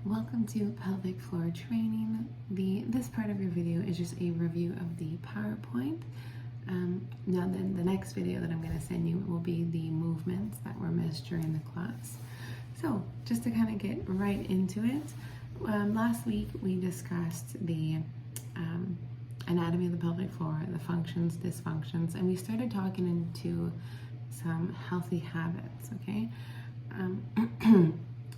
Welcome to pelvic floor training. This part of your video is just a review of the PowerPoint. Now then the next video that I'm going to send you will be the movements that were missed during the class. So just to kind of get right into it, last week we discussed the anatomy of the pelvic floor, the functions, dysfunctions, and we started talking into some healthy habits, okay?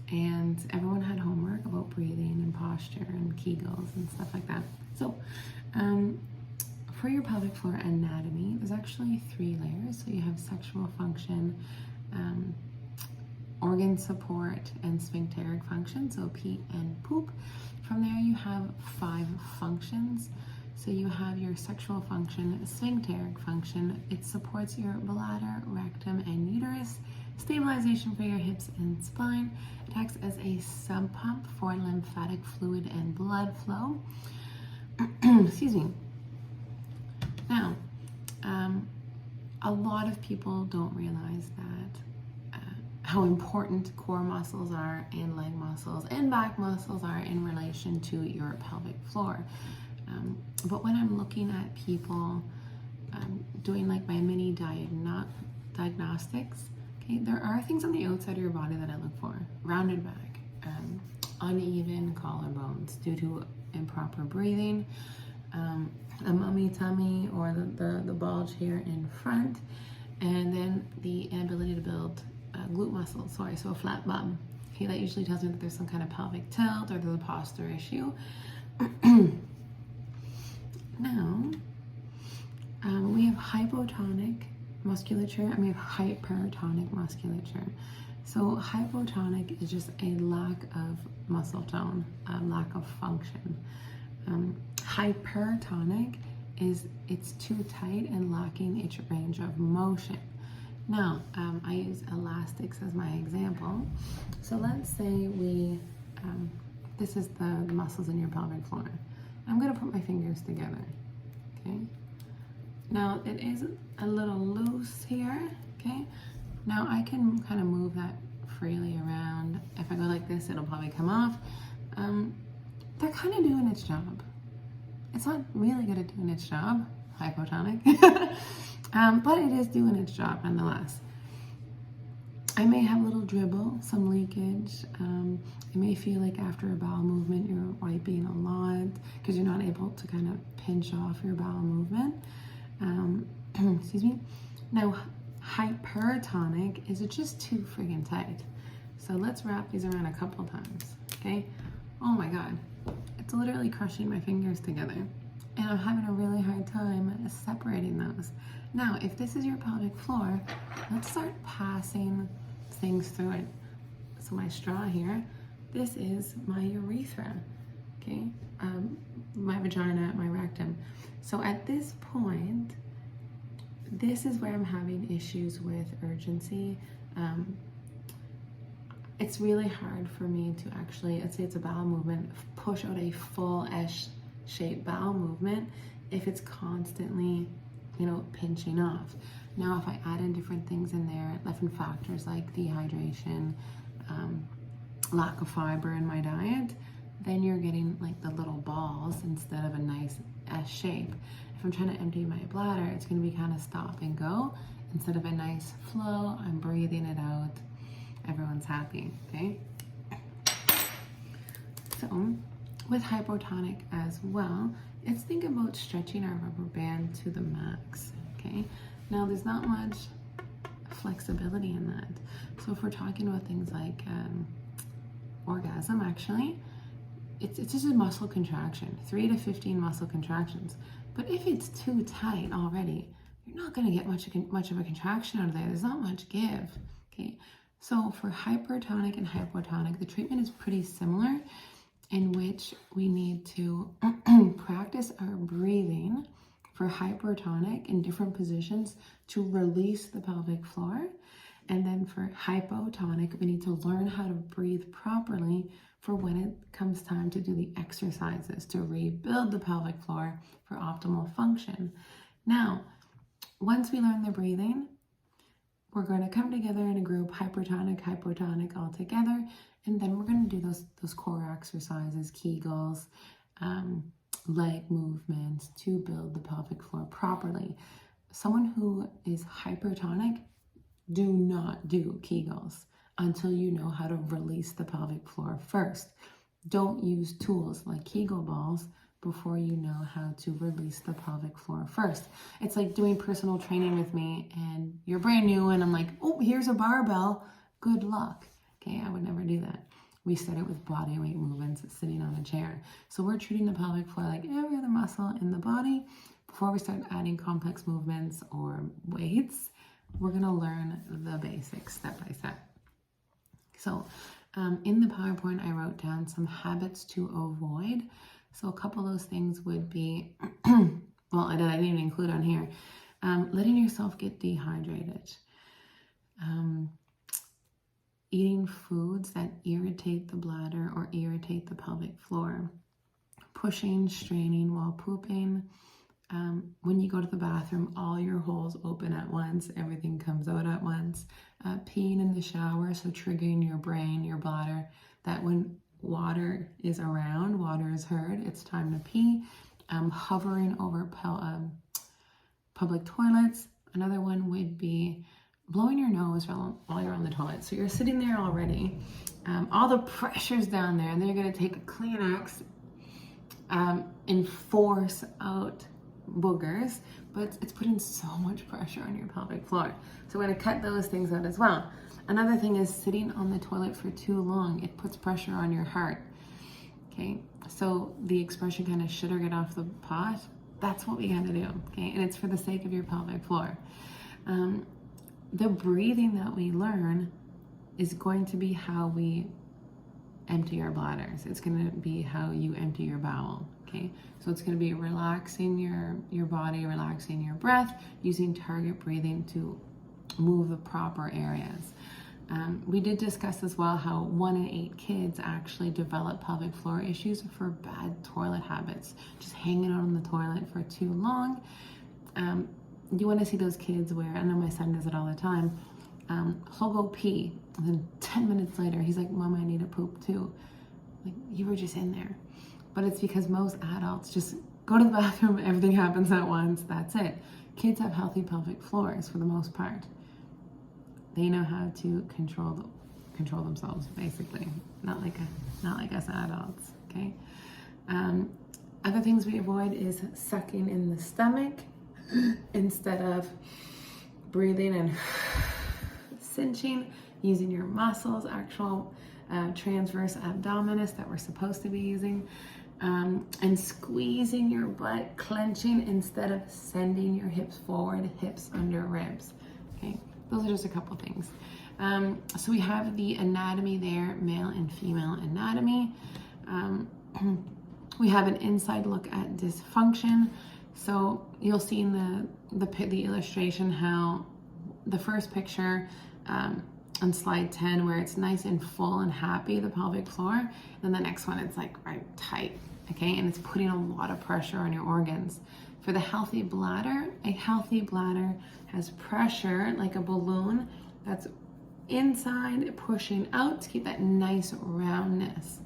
And everyone had homework about breathing and posture and Kegels and stuff like that. So for your pelvic floor anatomy, there's actually 3 layers. So you have sexual function, organ support, and sphincteric function, so pee and poop. From there you have 5 functions. So you have your sexual function, sphincteric function. It supports your bladder, rectum, and uterus. Stabilization for your hips and spine. It acts as a sump pump for lymphatic fluid and blood flow. Excuse me. Now, a lot of people don't realize that how important core muscles are, and leg muscles and back muscles are in relation to your pelvic floor. But when I'm looking at people doing like my mini diagnostics, okay, there are things on the outside of your body that I look for. Rounded back, uneven collarbones due to improper breathing, a mummy tummy or the bulge here in front, and then the inability to build glute muscles, so a flat bum. Okay, that usually tells me that there's some kind of pelvic tilt or there's a posture issue. Now, we have hypotonic musculature and we have hypertonic musculature. So hypotonic is just a lack of muscle tone, a lack of function. Hypertonic is it's too tight and lacking its range of motion. Now, I use elastics as my example. So let's say this is the muscles in your pelvic floor. I'm going to put my fingers together, okay? Now, it is a little loose here, okay? Now, I can kind of move that freely around. If I go like this, it'll probably come off. They're kind of doing its job. It's not really good at doing its job, hypotonic, but it is doing its job nonetheless. I may have a little dribble, some leakage. It may feel like after a bowel movement you're wiping a lot because you're not able to kind of pinch off your bowel movement. Excuse me. Now, hypertonic is just too friggin' tight. So let's wrap these around a couple times, okay? Oh my God, it's literally crushing my fingers together. And I'm having a really hard time separating those. Now, if this is your pelvic floor, let's start passing things through it. So my straw here, this is my urethra, okay? My vagina, my rectum. So at this point, this is where I'm having issues with urgency. It's really hard for me to actually, let's say it's a bowel movement, push out a full S-shaped bowel movement if it's constantly, pinching off. Now, if I add in different things in there, different factors like dehydration, lack of fiber in my diet, then you're getting like the little balls instead of a nice S shape. If I'm trying to empty my bladder, it's going to be kind of stop and go. Instead of a nice flow, I'm breathing it out. Everyone's happy, okay? So, with hypotonic as well, let's think about stretching our rubber band to the max, okay? Now, there's not much flexibility in that. So if we're talking about things like orgasm, actually, it's just a muscle contraction, 3 to 15 muscle contractions. But if it's too tight already, you're not going to get much of a contraction out of there. There's not much give, okay? So for hypertonic and hypotonic, the treatment is pretty similar, in which we need to practice our breathing for hypertonic in different positions to release the pelvic floor. And then for hypotonic, we need to learn how to breathe properly for when it comes time to do the exercises to rebuild the pelvic floor for optimal function. Now, once we learn the breathing, we're going to come together in a group, hypertonic, hypotonic all together, And then we're going to do those core exercises, Kegels, leg movements to build the pelvic floor properly. Someone who is hypertonic, do not do Kegels until you know how to release the pelvic floor first. Don't use tools like Kegel balls before you know how to release the pelvic floor first. It's like doing personal training with me and you're brand new and I'm like, oh, here's a barbell. Good luck. Okay, I would never do that. We start it with body weight movements, sitting on a chair. So we're treating the pelvic floor like every other muscle in the body. Before we start adding complex movements or weights, we're gonna learn the basics step by step. So in the PowerPoint, I wrote down some habits to avoid. So a couple of those things would be, well, I didn't even include on here, letting yourself get dehydrated. Eating foods that irritate the bladder or irritate the pelvic floor. Pushing, straining while pooping. When you go to the bathroom, all your holes open at once, everything comes out at once. Peeing in the shower, so triggering your brain, your bladder, that when water is around, water is heard, it's time to pee. Hovering over public toilets. Another one would be blowing your nose while you're on the toilet. So you're sitting there already, all the pressure's down there, and then you're gonna take a Kleenex and force out boogers, but it's putting so much pressure on your pelvic floor. So we're gonna cut those things out as well. Another thing is sitting on the toilet for too long. It puts pressure on your heart, okay? So the expression kind of shit or get off the pot, that's what we gotta do, okay? And it's for the sake of your pelvic floor. The breathing that we learn is going to be how we empty our bladders. It's going to be how you empty your bowel, okay? So it's going to be relaxing your body, relaxing your breath, using target breathing to move the proper areas. We did discuss as well how 1 in 8 kids actually develop pelvic floor issues for bad toilet habits, just hanging out on the toilet for too long. You want to see those kids where, I know my son does it all the time, he'll go pee, and then 10 minutes later, he's like, Mom, I need to poop too. Like, you were just in there. But it's because most adults just go to the bathroom, everything happens at once, that's it. Kids have healthy pelvic floors for the most part. They know how to control themselves, basically. Not like us adults, okay? Other things we avoid is sucking in the stomach instead of breathing and cinching, using your muscles, actual transverse abdominis that we're supposed to be using, and squeezing your butt, clenching instead of sending your hips forward, hips under ribs, okay? Those are just a couple things. So we have the anatomy there, male and female anatomy. We have an inside look at dysfunction. So you'll see in the illustration how the first picture on slide 10 where it's nice and full and happy, the pelvic floor, and the next one it's like right tight, okay? And it's putting a lot of pressure on your organs. For the healthy bladder, a healthy bladder has pressure like a balloon that's inside pushing out to keep that nice roundness.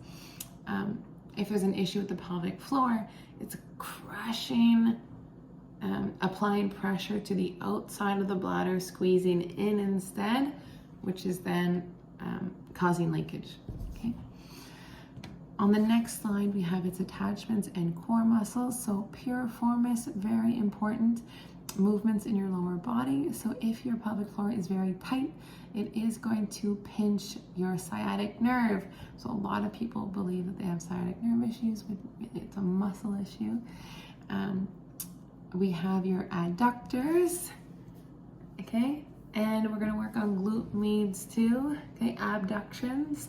If there's an issue with the pelvic floor, it's crushing, applying pressure to the outside of the bladder, squeezing in instead, which is then causing leakage, okay? On the next slide, we have its attachments and core muscles. So piriformis, very important. Movements in your lower body. So if your pelvic floor is very tight, it is going to pinch your sciatic nerve. So a lot of people believe that they have sciatic nerve issues, but it's a muscle issue. We have your adductors, okay? And we're gonna work on glute meds too, okay? Abductions.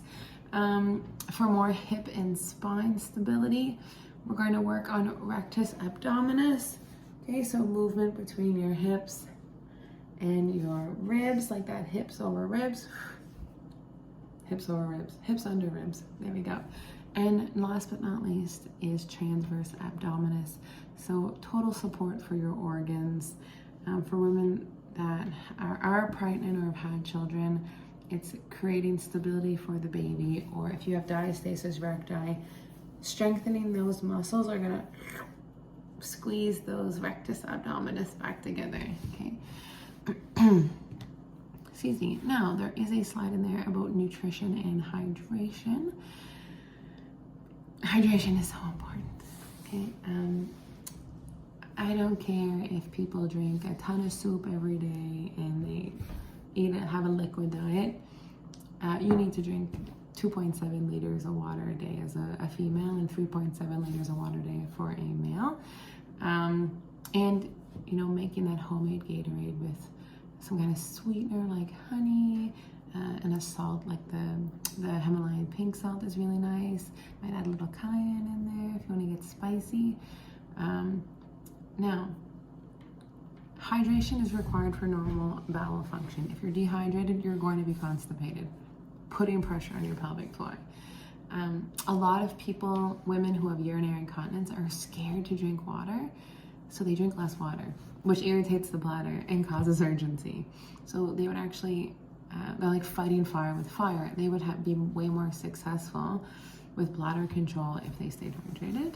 For more hip and spine stability, we're going to work on rectus abdominis. Okay, so movement between your hips and your ribs, like that, hips over ribs, hips over ribs, hips under ribs. There we go. And last but not least is transverse abdominis. So total support for your organs. For women that are pregnant or have had children, it's creating stability for the baby, or if you have diastasis recti, strengthening those muscles are gonna squeeze those rectus abdominis back together, okay? Excuse me. Now, there is a slide in there about nutrition and hydration. Hydration is so important, okay? I don't care if people drink a ton of soup every day and they have a liquid diet. You need to drink 2.7 liters of water a day as a female and 3.7 liters of water a day for a male. And, you know, making that homemade Gatorade with some kind of sweetener like honey and a salt like the Himalayan pink salt is really nice. Might add a little cayenne in there if you want to get spicy. Now, hydration is required for normal bowel function. If you're dehydrated, you're going to be constipated, putting pressure on your pelvic floor. A lot of people, women who have urinary incontinence, are scared to drink water, so they drink less water, which irritates the bladder and causes urgency. So they would actually, they're like fighting fire with fire. They would be way more successful with bladder control if they stayed hydrated.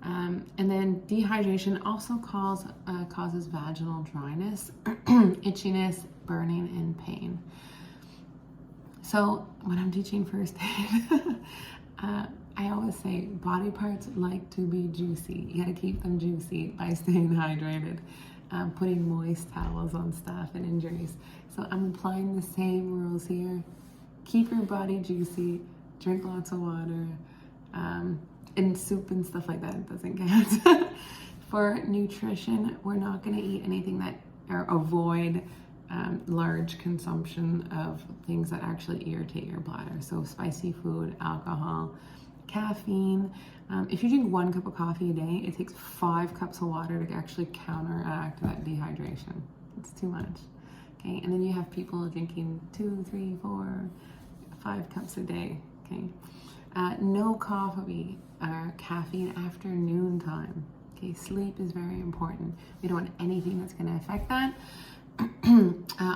And then dehydration also causes vaginal dryness, itchiness, burning, and pain. So when I'm teaching first aid, I always say body parts like to be juicy. You gotta keep them juicy by staying hydrated, putting moist towels on stuff and injuries. So I'm applying the same rules here. Keep your body juicy, drink lots of water, and soup and stuff like that doesn't count. For nutrition, we're not gonna eat anything or avoid large consumption of things that actually irritate your bladder. So spicy food, alcohol, caffeine. If you drink 1 cup of coffee a day, it takes 5 cups of water to actually counteract that dehydration. It's too much. Okay, and then you have people drinking 2, 3, 4, 5 cups a day. Okay, no coffee or caffeine after noontime. Okay, sleep is very important. We don't want anything that's going to affect that.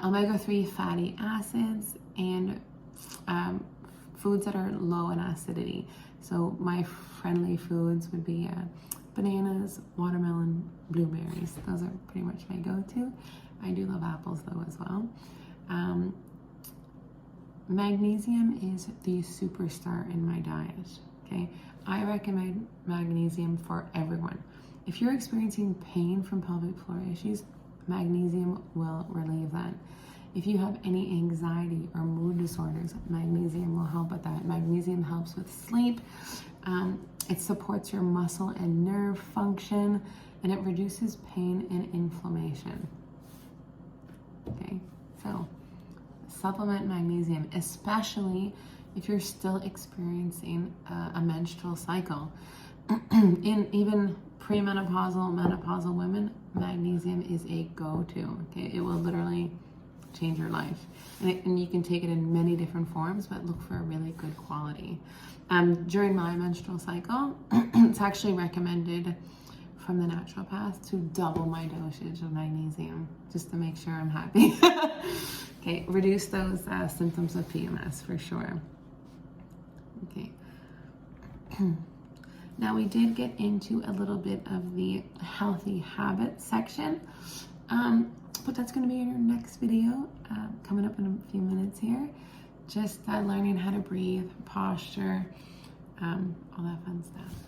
Omega-3 fatty acids and foods that are low in acidity. So my friendly foods would be bananas, watermelon, blueberries. Those are pretty much my go-to. I do love apples though as well. Magnesium is the superstar in my diet, okay? I recommend magnesium for everyone. If you're experiencing pain from pelvic floor issues, magnesium will relieve that. If you have any anxiety or mood disorders, magnesium will help with that. Magnesium helps with sleep. It supports your muscle and nerve function, and it reduces pain and inflammation. Okay, so supplement magnesium, especially if you're still experiencing a menstrual cycle. In even premenopausal, menopausal women, magnesium is a go-to. Okay, it will literally change your life, and you can take it in many different forms, but look for a really good quality. During my menstrual cycle, it's actually recommended from the naturopath to double my dosage of magnesium just to make sure I'm happy. Okay, reduce those symptoms of PMS for sure. Okay. Now we did get into a little bit of the healthy habits section, but that's going to be in your next video coming up in a few minutes here. Just learning how to breathe, posture, all that fun stuff.